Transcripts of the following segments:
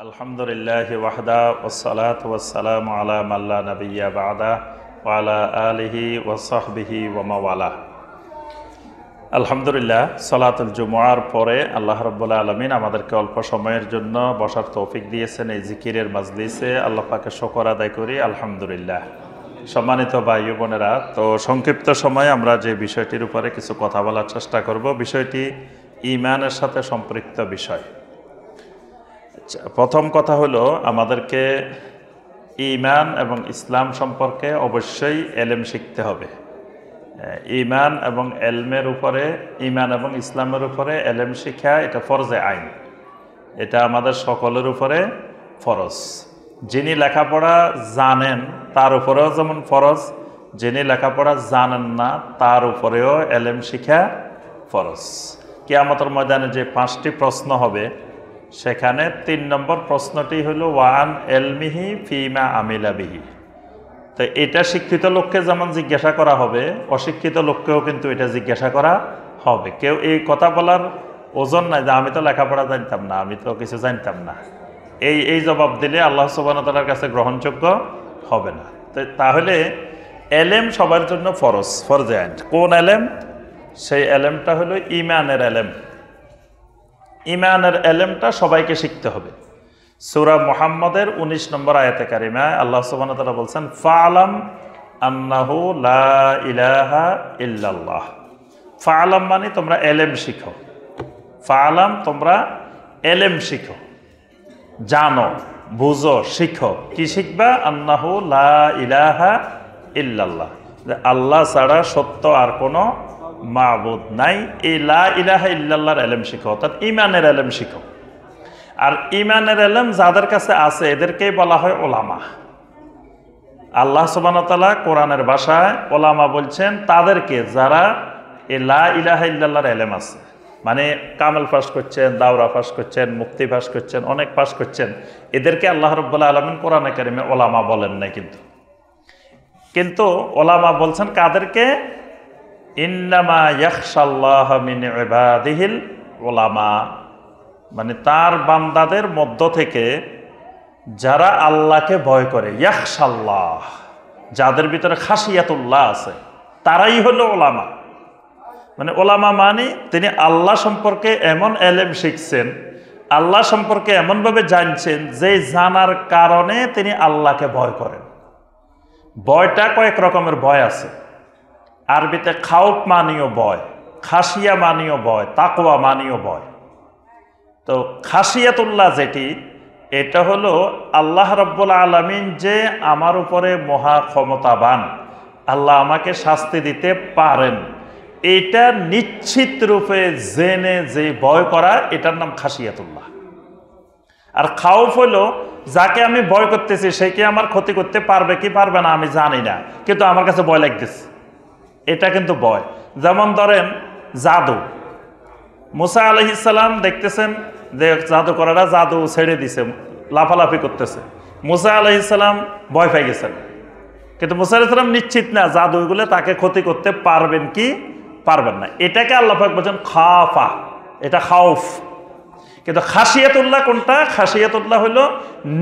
আলহামদুলিল্লাহি ওয়াহদা ওয়াসসালাতু ওয়াসসালামু আলা মান লা নাবিয়্যা বা'দা ওয়া আলা আলিহি ওয়া সাহবিহি ওয়া মাওয়ালা। আলহামদুলিল্লাহ, সালাতুল জুমুআর পরে আল্লাহ রাব্বুল আলামিন আমাদেরকে অল্প সময়ের জন্য বসার তৌফিক দিয়েছেন এই জিকিরের মাজলিসে। আল্লাহ পাকের শুকর আদায় করি আলহামদুলিল্লাহ। সম্মানিত ভাই ও বোনেরা, তো সংক্ষিপ্ত সময়ে আমরা যে বিষয়টির উপরে কিছু কথা বলার চেষ্টা করব, বিষয়টি ঈমানের সাথে সম্পৃক্ত বিষয়। প্রথম কথা হলো, আমাদেরকে ঈমান এবং ইসলাম সম্পর্কে অবশ্যই এলেম শিখতে হবে। ঈমান এবং এলমের উপরে, ঈমান এবং ইসলামের উপরে এলেম শিক্ষা এটা ফরজে আইন, এটা আমাদের সকলের উপরে ফরজ। যিনি লেখাপড়া জানেন তার উপরেও যেমন ফরজ, যিনি লেখাপড়া জানেন না তার উপরেও এলেম শিক্ষা ফরজ। কিয়ামতের ময়দানে যে 5টি প্রশ্ন হবে, সেখানে 3 নম্বর প্রশ্নটি হলো ওয়ান এলমিহি ফিমা আমিলা বিহি। তো এটা শিক্ষিত লোককে যেমন জিজ্ঞাসা করা হবে, অশিক্ষিত লোককেও কিন্তু এটা জিজ্ঞাসা করা হবে। কেউ এই কথা বলার ওজন নাই যে আমি তো লেখাপড়া জানতাম না, আমি তো কিছু জানতাম না, এই জবাব দিলে আল্লাহ সুবহানাহু ওয়া তাআলার কাছে গ্রহণযোগ্য হবে না। তাহলে এলেম সবার জন্য ফরজে আইন। কোন এলেম? সেই এলেমটা হলো ঈমানের এলেম। ঈমানের এলেমটা সবাইকে শিখতে হবে। সূরা মুহাম্মদের 19 নম্বর আয়াতে কারিমায় আল্লাহ সুবহানাহু ওয়া তাআলা বলছেন, ফা'লাম আন্নাহু লা ইলাহা ইল্লাল্লাহ। ফা'লাম মানে তোমরা এলেম শিখো। ফা'লাম তোমরা এলেম শিখো, জানো, বুঝো, শিখো। কি শিখবা? আন্নাহু লা ইলাহা ইল্লাল্লাহ, আল্লাহ ছাড়া সত্য আর কোনো মাবুদ নাই। এই লা ইলাহা ইল্লাল্লাহর এলেম শিখো, অর্থাৎ ঈমানের এলেম শিখো। আর ঈমানের এলেম যাদের কাছে আছে এদেরকেই বলা হয় ওলামা। আল্লাহ সুবহানাহু ওয়া তাআলা কোরআনের ভাষায় ওলামা বলছেন তাদেরকে, যারা এই লা ইলাহা ইল্লাল্লাহর এলেম আছে, মানে কামেল পাস করছেন, দাওরা পাস করছেন, মুফতি পাস করছেন, অনেক পাস করছেন, এদেরকে আল্লাহ রাব্বুল আলামিন কোরআনে কারিমে ওলামা বলেন নাই। কিন্তু ওলামা বলছেন কাদেরকে? ইন্নামা ইয়াখশাল্লাহ মিন ইবাদিহিল উলামা, মানে তার বান্দাদের মধ্য থেকে যারা আল্লাহকে ভয় করে, ইয়াখশাল্লাহ, যাদের ভিতরে খাশিয়াতুল্লাহ আছে, তারাই হলো ওলামা। মানে ওলামা মানে তিনি আল্লাহ সম্পর্কে এমন এলেম শিখছেন, আল্লাহ সম্পর্কে এমনভাবে জানছেন যে জানার কারণে তিনি আল্লাহকে ভয় করেন। ভয়টা কয়েক রকমের ভয় আছে। আরবিতে খাউফ মানীয় ভয়, খাসিয়া মানীয় ভয়, তাকওয়া মানীয় ভয়। তো খাসিয়াতুল্লাহ যেটি, এটা হলো আল্লাহ রাব্বুল আলামিন যে আমার উপরে মহা ক্ষমতাবান, আল্লাহ আমাকে শাস্তি দিতে পারেন, এটা নিশ্চিত রূপে জেনে যে ভয় করা, এটার নাম খাসিয়াতুল্লাহ। আর খাউফ হলো যাকে আমি ভয় করতেছি সে কি আমার ক্ষতি করতে পারবে কি পারবে না আমি জানি না, কিন্তু আমার কাছে ভয় লাগতেছে, এটা কিন্তু ভয়। যেমন ধরেন জাদু, মুসা আলাইহিস সালাম দেখতেছেন যে জাদু করারা জাদু ছেড়ে দিছে, লাফালাফি করতেছে। মুসা আলাইহিস সালাম ভয় পেয়ে গেছেন, কিন্তু মুসা আলাইহিস সালাম নিশ্চিত না জাদু এগুলো তাকে ক্ষতি করতে পারবেন কি পারবেন না। এটাকে আল্লাহ পাক বলেন খাফা, এটা খাউফ। কিন্তু খাসিয়াতুল্লাহ কোনটা? খাসিয়াতুল্লাহ হলো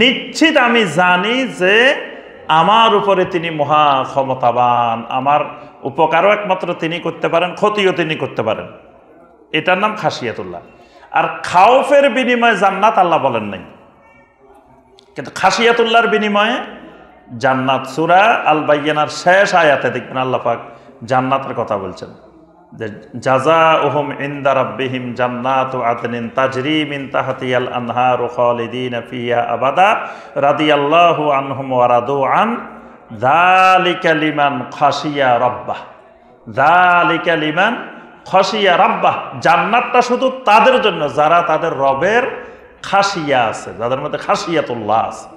নিশ্চিত আমি জানি যে আমার উপরে তিনি মহা ক্ষমতাবান, আমার উপকারও একমাত্র তিনি করতে পারেন, ক্ষতিও তিনি করতে পারেন, এটার নাম খাসিয়াতুল্লাহ। আর খাউফের বিনিময়ে জান্নাত আল্লাহ বলেন নাই, কিন্তু খাসিয়াতুল্লাহর বিনিময়ে জান্নাত। সূরা আল বাইয়িনার শেষ আয়াতে দেখবেন আল্লাহ পাক জান্নাতের কথা বলছেন, যে জাযাউহুম ইনদা রাব্বিহিম জান্নাতু আদনিন তাজরি মিন তাহতিহাল আনহারু খালিদিনা ফিহা আবাদা রাদিয়াল্লাহু আনহুম ওয়া রাদু আন যালিকা লিমান খাশিয়া রাব্বাহ। যালিকা লিমান খাশিয়া রাব্বাহ, জান্নাতটা শুধু তাদের জন্য যারা তাদের রবের খাশিয়া আছে, যাদের মধ্যে খাশিয়াতুল্লাহ আছে।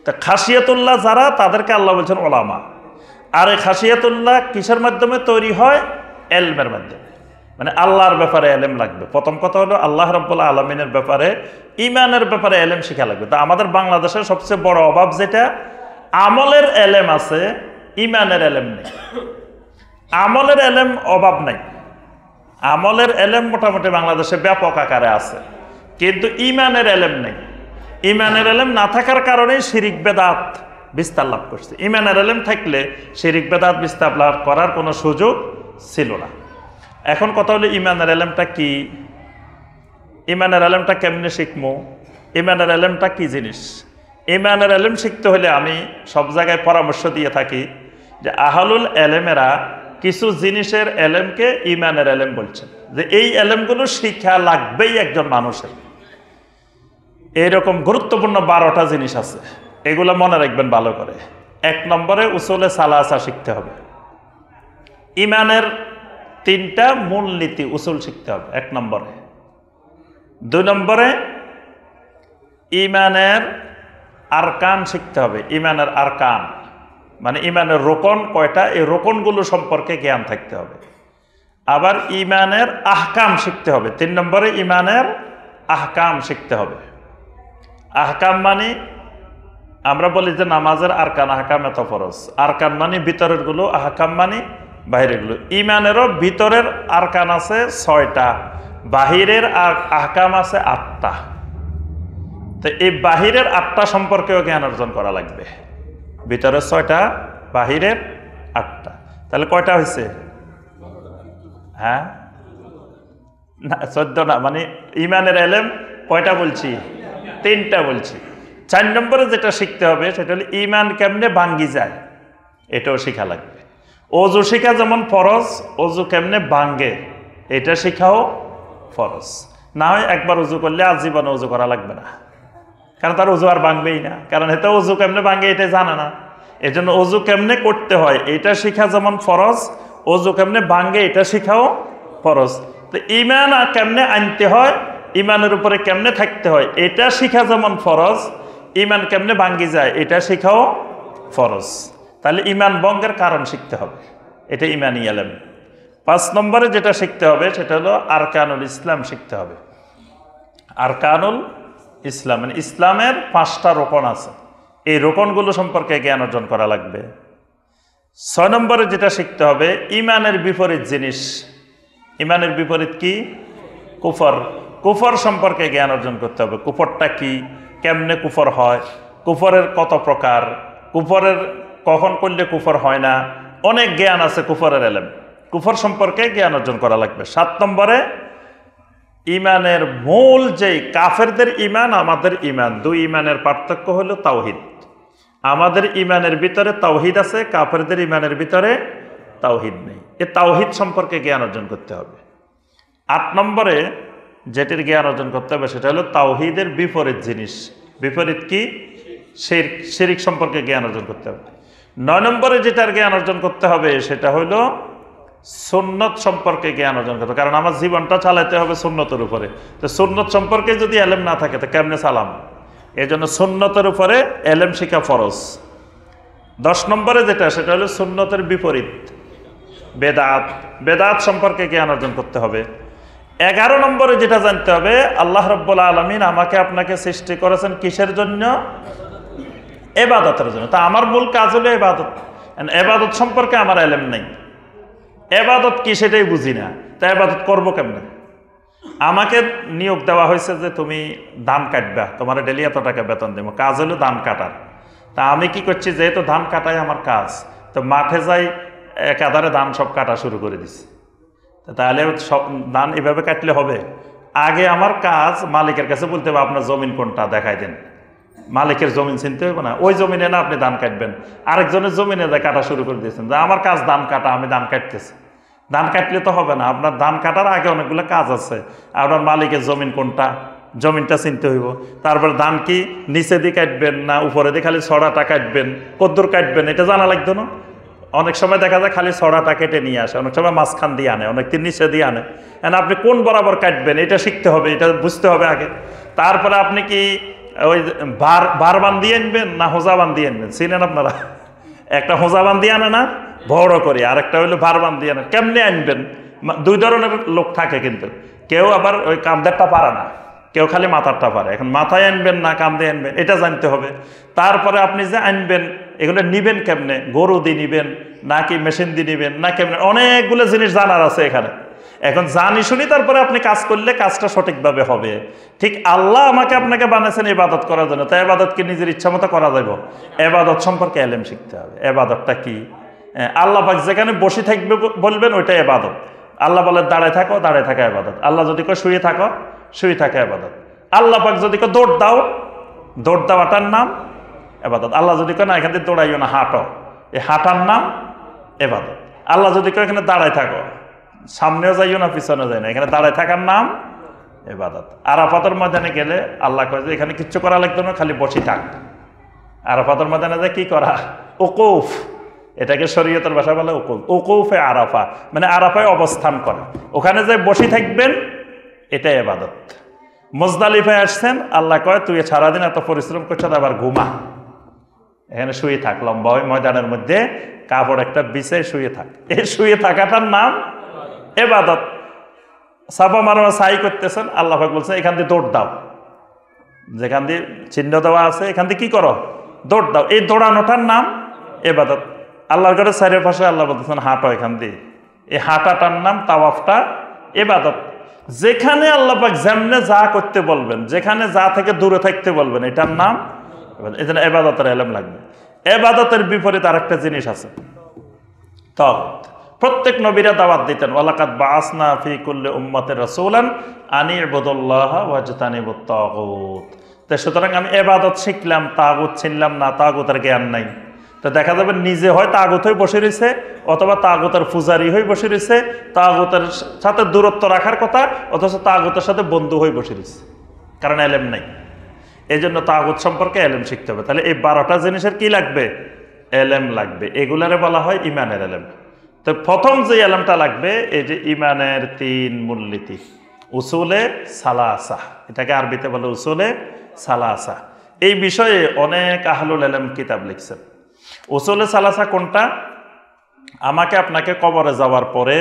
তা খাশিয়াতুল্লাহ যারা, তাদেরকে আল্লাহ বলছেন ওলামা। আর এই খাশিয়াতুল্লাহ কিসের মাধ্যমে তৈরি হয়? এলমের মাধ্যমে। মানে আল্লাহর ব্যাপারে এলেম লাগবে। প্রথম কথা হলো আল্লাহ রাব্বুল আলামিনের ব্যাপারে, ঈমানের ব্যাপারে এলেম শিখা লাগবে। তা আমাদের বাংলাদেশের সবচেয়ে বড় অভাব যেটা, আমলের এলেম আছে, ঈমানের এলেম নেই। আমলের এলেম অভাব নাই, আমলের এলেম মোটামুটি বাংলাদেশে ব্যাপক আকারে আছে, কিন্তু ঈমানের এলেম নেই। ইমানের এলেম না থাকার কারণে শিরিক বেদাত বিস্তার লাভ করছে। ইমানের এলেম থাকলে শিরিক বেদাত বিস্তার লাভ করার কোনো সুযোগ ছিল না। এখন কথা হলো ইমানের এলেমটা কি, ইমানের এলেমটা কেমনে শিখবো, ইমানের এলেমটা কি জিনিস। ইমানের এলেম শিখতে হলে আমি সব জায়গায় পরামর্শ দিয়ে থাকি যে আহলুল এলেমেরা কিছু জিনিসের এলেমকে ইমানের এলেম বলছেন, যে এই এলেমগুলো শিক্ষা লাগবেই একজন মানুষের। এইরকম গুরুত্বপূর্ণ 12টা জিনিস আছে, এগুলো মনে রাখবেন ভালো করে। 1 নম্বরে উসুলে সালাসা শিখতে হবে। ইমানের 3টা মূলনীতি উসুল শিখতে হবে 1 নম্বরে। 2 নম্বরে ইমানের আরকান শিখতে হবে। ইমানের আরকান মানে ইমানের রোকন কয়টা, এই রোকনগুলো সম্পর্কে জ্ঞান থাকতে হবে। আবার ইমানের আহকাম শিখতে হবে। 3 নম্বরে ইমানের আহকাম শিখতে হবে। আহকাম মানে আমরা বলি যে নামাজের আরকান আহকাম এত ফরজ, আরকান মানে ভিতরের গুলো, আহকাম মানে বাইরের গুলো। ইমানেরও ভিতরের আরকান আছে 6টা, বাহিরের আহকাম আছে 8টা। তো এই বাহিরের 8টা সম্পর্কেও জ্ঞান অর্জন করা লাগবে। ভিতরের 6টা, বাহিরের 8টা, তাহলে কয়টা হয়েছে? হ্যাঁ না 14 না, মানে ইমানের এলেম কয়টা বলছি? 3টা বলছি। 4 নম্বরে যেটা শিখতে হবে সেটা হলো ইমান কেমনে ভাঙ্গি যায়, এটাও শেখা লাগবে। অজু শিখা যেমন ফরজ, অজু কেমনে ভাঙ্গে এটা শিখাও ফরজ। না হয় একবার উজু করলে আজীবন উজু করা লাগবে না, কারণ তার উজু আর ভাঙবেই না, কারণ এতে উজু কেমনে ভাঙে এটা জানে না। এই জন্য অজু কেমনে করতে হয় এটা শিখা যেমন ফরজ, অজু কেমনে ভাঙ্গে এটা শিখাও ফরজ। তো ইমান কেমনে আনতে হয়, ইমানের উপরে কেমনে থাকতে হয় এটা শিখা যেমন ফরজ, ইমান কেমনে ভাঙ্গি যায় এটা শিখাও ফরজ। তাহলে ইমান ভঙ্গের কারণ শিখতে হবে, এটা ইমানি এলেম। 5 নম্বরে যেটা শিখতে হবে সেটা হলো আরকানুল ইসলাম শিখতে হবে। আরকানুল ইসলাম মানে ইসলামের 5টা রোকন আছে, এই রোকনগুলো সম্পর্কে জ্ঞান অর্জন করা লাগবে। 6 নম্বরে যেটা শিখতে হবে ইমানের বিপরীত জিনিস। ইমানের বিপরীত কি? কুফর। কুফর সম্পর্কে জ্ঞান অর্জন করতে হবে। কুফরটা কি, কেমনে কুফর হয়, কুফরের কত প্রকার, কুফরের কখন করলে কুফর হয় না, অনেক জ্ঞান আছে কুফরের এলেম। কুফর সম্পর্কে জ্ঞান অর্জন করা লাগবে। 7 নম্বরে ইমানের মূল যেই কাফেরদের ইমান আমাদের ইমান, 2 ইমানের পার্থক্য হলো তাওহিদ। আমাদের ইমানের ভিতরে তাওহিদ আছে, কাফেরদের ইমানের ভিতরে তাওহিদ নেই। এ তাওহিদ সম্পর্কে জ্ঞান অর্জন করতে হবে। 8 নম্বরে যেটির জ্ঞান অর্জন করতে হবে সেটা হলো তাওহিদের বিপরীত জিনিস। বিপরীত কি? শিরক। শিরক সম্পর্কে জ্ঞান অর্জন করতে হবে। 9 নম্বরে যেটার জ্ঞান অর্জন করতে হবে সেটা হলো সুন্নত সম্পর্কে জ্ঞান অর্জন করতে হবে, কারণ আমার জীবনটা চালাতে হবে সুন্নতের উপরে। তো সুন্নত সম্পর্কে যদি এলেম না থাকে তো কেমনে চালাম? এই জন্য সুন্নতের উপরে এলেম শিখা ফরজ। 10 নম্বরে যেটা সেটা হলো সুন্নতের বিপরীত বেদাত। বেদাত সম্পর্কে জ্ঞান অর্জন করতে হবে। 11 নম্বরে যেটা জানতে হবে আল্লাহ রাব্বুল আলামিন আমাকে আপনাকে সৃষ্টি করেছেন কিসের জন্য? ইবাদতের জন্য। তা আমার মূল কাজ হলো ইবাদত। ইবাদত সম্পর্কে আমার এলেম নেই, ইবাদত কি সেটাই বুঝি না, তা ইবাদত করবো কেমনে? আমাকে নিয়োগ দেওয়া হয়েছে যে তুমি ধান কাটবা, তোমার ডেলি এত টাকা বেতন দেবো, কাজ হলো ধান কাটার। তা আমি কি করছি, যেহেতু ধান কাটাই আমার কাজ, তো মাঠে যাই একাধারে ধান সব কাটা শুরু করে দিছি। তাহলে সব ধান এভাবে কাটলে হবে? আগে আমার কাজ মালিকের কাছে বলতে হবে আপনার জমিন কোনটা দেখাই দেন। মালিকের জমিন চিনতে হবে না, ওই জমিনে না আপনি ধান কাটবেন, আরেকজনের জমিনে যায় কাটা শুরু করে দিয়েছেন যে আমার কাজ ধান কাটা, আমি ধান কাটতেছি। ধান কাটলে তো হবে না, আপনার ধান কাটার আগে অনেকগুলো কাজ আছে। আপনার মালিকের জমিন কোনটা, জমিনটা চিনতে হইব। তারপরে ধান কি নিচে দিয়ে কাটবেন না উপরে দিয়ে খালি ছড়াটা কাটবেন, কদ্দুর কাটবেন এটা জানা লাগতো না। অনেক সময় দেখা যায় খালি ছড়াটা কেটে নিয়ে আসে, অনেক সময় মাঝখান দিয়ে আনে, অনেক দিন নিচে দিয়ে আনে। আপনি কোন বরাবর কাটবেন এটা শিখতে হবে, এটা বুঝতে হবে আগে। তারপরে আপনি কি ওই বার বান দিয়ে আনবেন না হোজা বান দিয়ে আনবেন? চিনেন আপনারা? একটা হোজা বান দিয়ে আনে না বড় করে, আর একটা হইলো ভার বান দিয়ে আনে। কেমনে আনবেন? 2 ধরনের লোক থাকে, কিন্তু কেউ আবার ওই কান্দেরটা পারে না, কেউ খালি মাথারটা পারে। এখন মাথায় আনবেন না কান্দে আনবেন এটা জানতে হবে। তারপরে আপনি যে আনবেন এগুলো নিবেন কেমনে, গরু দিয়ে নিবেন নাকি মেশিন দিয়ে নিবেন না কেমনে, অনেকগুলো জিনিস জানার আছে এখানে। এখন জানি শুনি তারপরে আপনি কাজ করলে কাজটা সঠিকভাবে হবে। ঠিক আল্লাহ আমাকে আপনাকে বানাইছেন ইবাদত করার জন্য, তাই ইবাদত কি নিজের ইচ্ছা মতো করা যাবে? ইবাদত সম্পর্কে এলেম শিখতে হবে। ইবাদতটা কি? আল্লাহ পাক যেখানে বসে থাকবে বলবেন ওইটা ইবাদত। আল্লাহ বলে দাঁড়ায় থাকো, দাঁড়ায় থাকা ইবাদত। আল্লাহ যদি কয় শুয়ে থাকো, শুয়ে থাকা ইবাদত। আল্লাহ পাক যদি কয় দৌড় দাও, দৌড় দেওয়াটার নাম ইবাদত। আল্লাহ যদি কয় না এখান থেকে দৌড়াইও না, হাঁটো, এই হাঁটার নাম ইবাদত। আল্লাহ যদি কয় এখানে দাঁড়ায় থাকো, সামনেও যাইও না পিছনেও যাই না, এখানে দাঁড়ায় থাকার নাম ইবাদত। আরাফাতের ময়দানে গেলে আল্লাহ কয় যে এখানে কিচ্ছু করা লাগতো না, খালি বসে থাক। আরাফাতের ময়দানে যে কি করা? উকুফ, এটাকে শরীয়তের ভাষা বলে উকুফ। উকুফে আরাফা মানে আরাফায় অবস্থান করা, ওখানে যে বসে থাকবেন এটাই ইবাদত। মুজদালিফায় আসছেন, আল্লাহ কয় তুই সারাদিন এত পরিশ্রম করছ, আবার ঘুমা, এখানে শুয়ে থাক, লম্বা ওই ময়দানের মধ্যে কাপড় একটা বিছায় শুয়ে থাক। এই শুয়ে থাকাটার নাম ইবাদত। সাফা মারোয়া সাই করতেছেন, আল্লাহ পাক বলছে এখান দিয়ে দৌড় দাও, যেখান দিয়ে চিহ্ন দেওয়া আছে এখান দিয়ে কি করো? দৌড় দাও। এই দৌড়ানোটার নাম ইবাদত। আল্লাহর ঘরে চারিপাশে আল্লাহ বলতেছেন হাঁটো এখান দিয়ে, এই হাঁটাটার নাম তাওয়াফটা ইবাদত। যেখানে আল্লাহ পাক যেমনে যা করতে বলবেন, যেখানে যা থেকে দূরে থাকতে বলবেন, এটার নাম এই জন্য ইবাদতের ইলম লাগবে। ইবাদতের বিপরীত আরেকটা জিনিস আছে, তাগুত। প্রত্যেক নবীরা দাওয়াত দিতেন, ওয়ালাকাদ বাআসনা ফি কুল্লি উম্মাতির রাসূলান আনি ইবুদুল্লাহ ওয়াজতানিবুত তাগুত। তো সুতরাং আমি ইবাদত শিখলাম, তাগুত চিনলাম না, তাগুতের জ্ঞান নাই। তো দেখা যাবে নিজে হয় তাগুত হয়ে বসে রয়েছে, অথবা তাগুতের পূজারি হয়ে বসে রয়েছে, তাগুতের সাথে দূরত্ব রাখার কথা, অথচ তাগুতের সাথে বন্ধু হয়ে বসে রয়েছে, কারণ এলেম নাই। এই জন্য তাগুত সম্পর্কে এলেম শিখতে হবে। তাহলে এই 12টা জিনিসের কি লাগবে? এলেম লাগবে। এগুলারে বলা হয় ইমানের এলেম। তো প্রথম যে এলেমটা লাগবে, এই যে ইমানের 3 মূলনীতি, উসুলে সালাসা, এটাকে আরবিতে বলে উসুলে সালাসা। এই বিষয়ে অনেক আহলুল ইলম কিতাব লিখছেন। উসুলে সালাসা কোনটা? আমাকে আপনাকে কবরে যাওয়ার পরে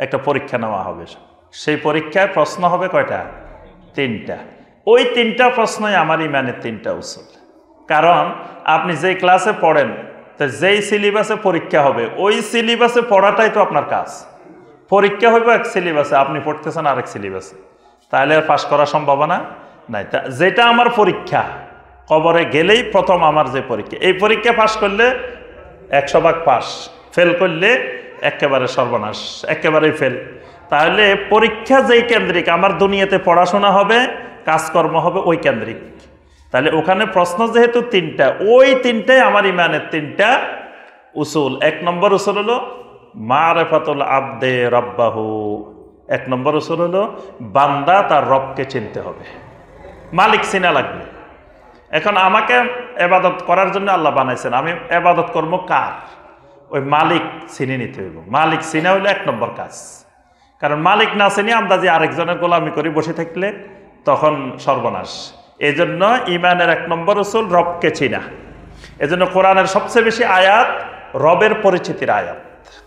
একটা পরীক্ষা নেওয়া হবে, সেই পরীক্ষায় প্রশ্ন হবে কয়টা? 3টা। ওই 3টা প্রশ্নই আমার ইমানের 3টা উসুল। কারণ আপনি যেই ক্লাসে পড়েন, তো যেই সিলেবাসে পরীক্ষা হবে, ওই সিলেবাসে পড়াটাই তো আপনার কাজ। পরীক্ষা হইব এক সিলেবাসে, আপনি পড়তেছেন আরেক সিলেবাসে, তাহলে আর পাশ করার সম্ভাবনা নাই। যেটা আমার পরীক্ষা, কবরে গেলেই প্রথম আমার যে পরীক্ষা, এই পরীক্ষা পাশ করলে 100 ভাগ পাস, ফেল করলে একেবারে সর্বনাশ, একেবারেই ফেল। তাহলে পরীক্ষা যেই কেন্দ্রিক, আমার দুনিয়াতে পড়াশোনা হবে, কাজকর্ম হবে ওই কেন্দ্রিক। তাহলে ওখানে প্রশ্ন যেহেতু 3টা, ওই 3টাই আমার ইমানের 3টা উসুল। 1 নম্বর উসুল হলো মারিফাতুল আবদে রব্বাহু। 1 নম্বর উসুল হলো বান্দা তার রবকে চিনতে হবে, মালিক চিনা লাগবে। এখন আমাকে ইবাদত করার জন্য আল্লাহ বানাইছেন, আমি ইবাদত করবো কার? ওই মালিক চিনে নিতে হইব। মালিক চিনা হইলো 1 নম্বর কাজ। কারণ মালিক না চিনি আন্দাজে আরেকজনের গোলামি করে বসে থাকলে তখন সর্বনাশ। এই জন্য ইমানের 1 নম্বর উসুল রবকে চিনা। এই জন্য কোরআনের সবচেয়ে বেশি আয়াত রবের পরিচিতির আয়াত।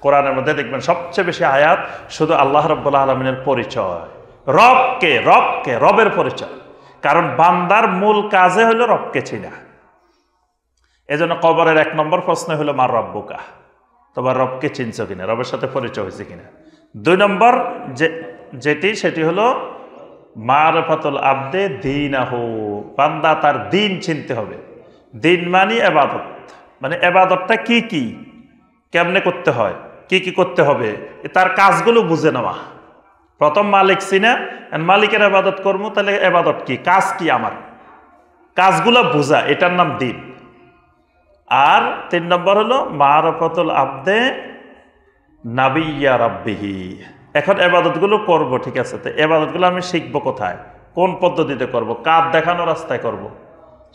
কোরআনের মধ্যে দেখবেন সবচেয়ে বেশি আয়াত শুধু আল্লাহ রাব্বুল আলামিনের পরিচয়, রবকে রবকে রবের পরিচয়। কারণ বান্দার মূল কাজে হলো রবকে চিনা। এই জন্য কবরের 1 নম্বর প্রশ্ন হলো মার রব্বুকা, তোমার রবকে চিনছ কিনা, রবের সাথে পরিচয় হয়েছে কিনা। 2 নম্বর যেটি, সেটি হলো মারিফাতুল আবদে দীনাহু, বান্দা তার দিন চিনতে হবে। দিন মানে ইবাদত, মানে ইবাদতটা কি কি, কেমনে করতে হয়, কি কি করতে হবে, তার কাজগুলো বুঝে নেওয়া। প্রথম মালিক চিনা, মালিকের ইবাদত করবো, তাহলে ইবাদত কি, কাজ কি, আমার কাজগুলো বুঝা, এটার নাম দিন। আর 3 নম্বর হলো মারিফাতুল আবদে নাবিয়্যা রাব্বিহি। এখন ইবাদতগুলো করব, ঠিক আছে, তো ইবাদতগুলো আমি শিখবো কোথায়, কোন পদ্ধতিতে করব, কার দেখানো রাস্তায় করব?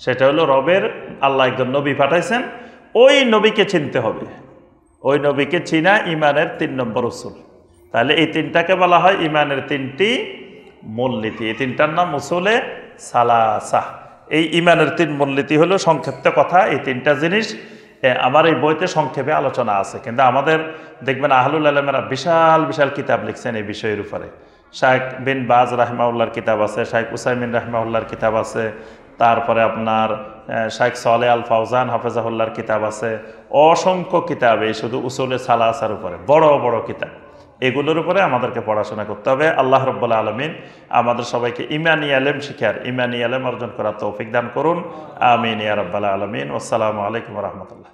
সেটা হলো রবের, আল্লাহ একজন নবী পাঠাইছেন, ওই নবীকে চিনতে হবে। ওই নবীকে চিনা ইমানের 3 নম্বর উসুল। তাহলে এই 3টাকে বলা হয় ইমানের 3টি মূলনীতি। এই 3টার নাম উসুলে সালাসা। এই ইমানের 3 মূলনীতি হলো সংক্ষিপ্ত কথা। এই 3টা জিনিস আমার এই বইতে সংক্ষেপে আলোচনা আছে, কিন্তু আমাদের দেখবেন আহলুল ইলমেরা বিশাল বিশাল কিতাব লিখছেন এই বিষয়ের উপরে। শাইখ বিন বাজ রাহিমাহুল্লাহর কিতাব আছে, শাইখ উসাইমিন রাহিমাহুল্লাহর কিতাব আছে, তারপরে আপনার শাইখ সালেহ আল ফাওজান হাফেজাহুল্লাহর কিতাব আছে। অসংখ্য কিতাব এই শুধু উসুলে সালাসার উপরে, বড় বড় কিতাব। এগুলোর উপরে আমাদেরকে পড়াশোনা করতে হবে। আল্লাহ রাব্বুল আলামিন আমাদের সবাইকে ঈমানী ইলম শিখার, ঈমানী ইলম অর্জন করার তৌফিক দান করুন। আমিন ইয়া রাব্বাল আলামিন। আসসালামু আলাইকুম ওয়া রাহমাতুল্লাহ।